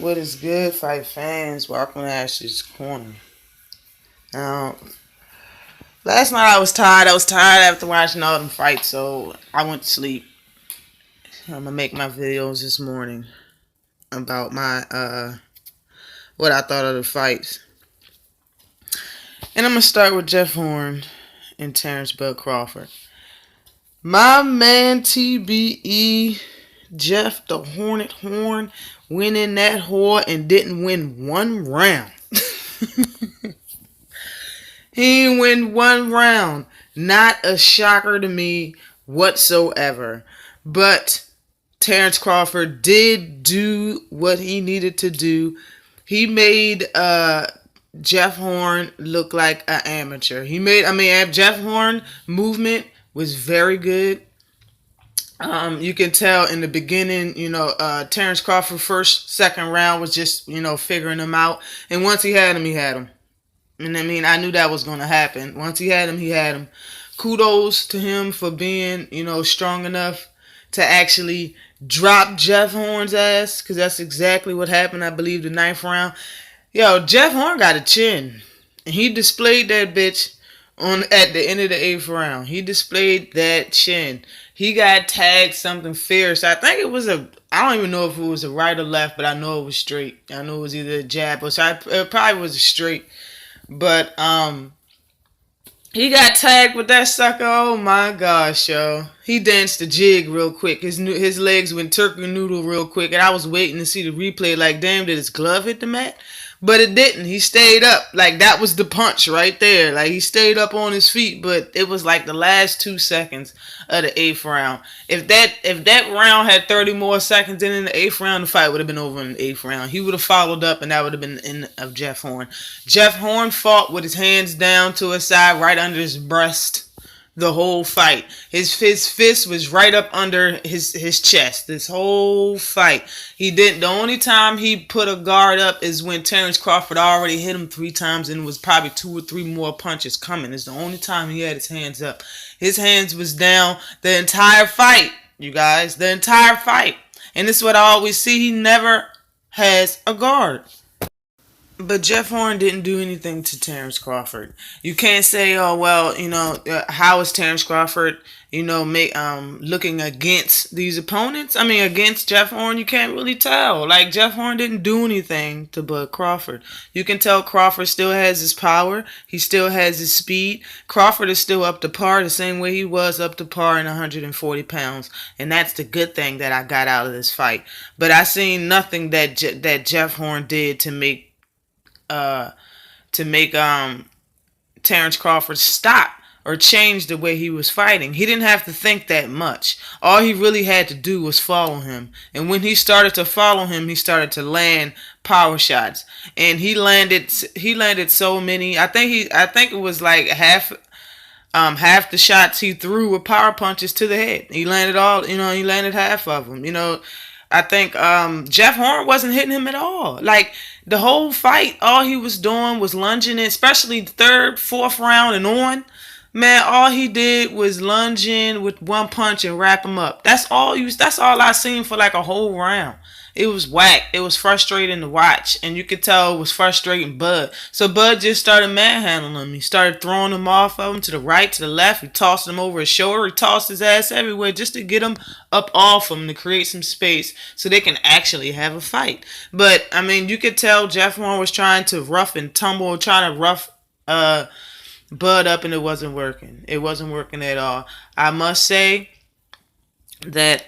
What is good, fight fans? Welcome to Ash's Corner. Now, last night I was tired. I was tired after watching all them fights, so I went to sleep. I'm gonna make my videos this morning about my what I thought of the fights, and I'm gonna start with Jeff Horn and Terence Bud Crawford. My man TBE, Jeff the Hornet Horn, winning that whore and didn't win one round. He didn't win one round. Not a shocker to me whatsoever. But Terence Crawford did do what he needed to do. He made Jeff Horn look like an amateur. Jeff Horn movement was very good. You can tell in the beginning, Terence Crawford second round was just, figuring him out. And once he had him, he had him. And I knew that was going to happen. Once he had him, he had him. Kudos to him for being, strong enough to actually drop Jeff Horn's ass, because that's exactly what happened, I believe, the ninth round. Yo, Jeff Horn got a chin. And he displayed that bitch at the end of the eighth round. He displayed that chin. He got tagged something fierce. I think it was I don't even know if it was a right or left, but I know it was straight. I know it was either a jab or it probably was a straight. But he got tagged with that sucker. Oh my gosh, yo. He danced the jig real quick. His legs went turkey noodle real quick. And I was waiting to see the replay like, damn, did his glove hit the mat? But it didn't. He stayed up. Like, that was the punch right there. Like, he stayed up on his feet, but it was like the last 2 seconds of the eighth round. If that round had 30 more seconds in the eighth round, the fight would have been over in the eighth round. He would have followed up, and that would have been the end of Jeff Horn. Jeff Horn fought with his hands down to his side, right under his breast. The whole fight. His fist was right up under his chest. This whole fight. The only time he put a guard up is when Terence Crawford already hit him 3 times and was probably 2 or 3 more punches coming. It's the only time he had his hands up. His hands was down the entire fight, you guys. The entire fight. And this is what I always see. He never has a guard. But Jeff Horn didn't do anything to Terence Crawford. You can't say, oh, well, how is Terence Crawford, looking against these opponents? Against Jeff Horn, you can't really tell. Like, Jeff Horn didn't do anything to Bud Crawford. You can tell Crawford still has his power. He still has his speed. Crawford is still up to par the same way he was up to par in 140 pounds. And that's the good thing that I got out of this fight. But I seen nothing that Jeff Horn did to make Terence Crawford stop or change the way he was fighting. He didn't have to think that much. All he really had to do was follow him. And when he started to follow him, he started to land power shots. And he landed so many. I think it was like half the shots he threw were power punches to the head. He landed half of them. I think Jeff Horn wasn't hitting him at all. Like, the whole fight, all he was doing was lunging, especially the third, fourth round and on. Man, all he did was lunge in with one punch and wrap him up. That's all I seen for like a whole round. It was whack. It was frustrating to watch. And you could tell it was frustrating Bud. So Bud just started manhandling him. He started throwing him off of him to the right, to the left. He tossed him over his shoulder. He tossed his ass everywhere just to get him up off him to create some space so they can actually have a fight. But, you could tell Jeff Horn was trying to rough and tumble, trying to rough Bud up, and it wasn't working. It wasn't working at all. I must say that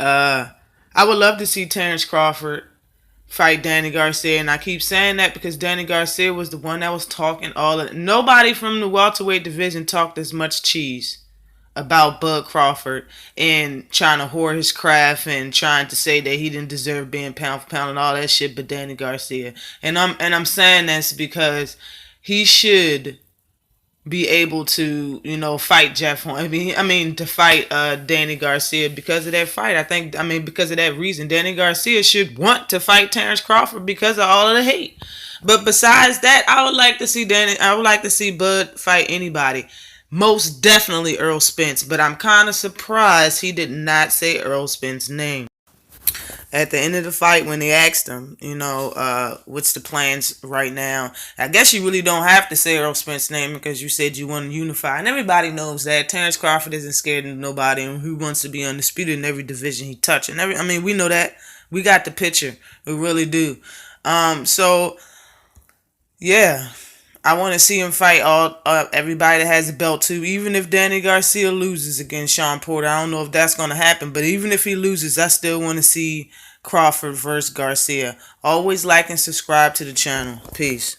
I would love to see Terence Crawford fight Danny Garcia, and I keep saying that because Danny Garcia was the one that was talking nobody from the welterweight division talked as much cheese about Bud Crawford and trying to whore his craft and trying to say that he didn't deserve being pound for pound and all that shit, but Danny Garcia. And I'm saying this because he should be able to, fight Jeff Horn. To fight Danny Garcia because of that fight. Because of that reason, Danny Garcia should want to fight Terence Crawford because of all of the hate. But besides that, I would like to see Bud fight anybody. Most definitely Earl Spence, but I'm kind of surprised he did not say Earl Spence's name. At the end of the fight, when they asked him, what's the plans right now? I guess you really don't have to say Earl Spence's name because you said you want to unify, and everybody knows that Terence Crawford isn't scared of nobody, and he wants to be undisputed in every division he touches. And we know that. We got the picture. We really do. So yeah, I want to see him fight all everybody that has a belt too. Even if Danny Garcia loses against Sean Porter, I don't know if that's going to happen. But even if he loses, I still want to see Crawford versus Garcia. Always like and subscribe to the channel. Peace.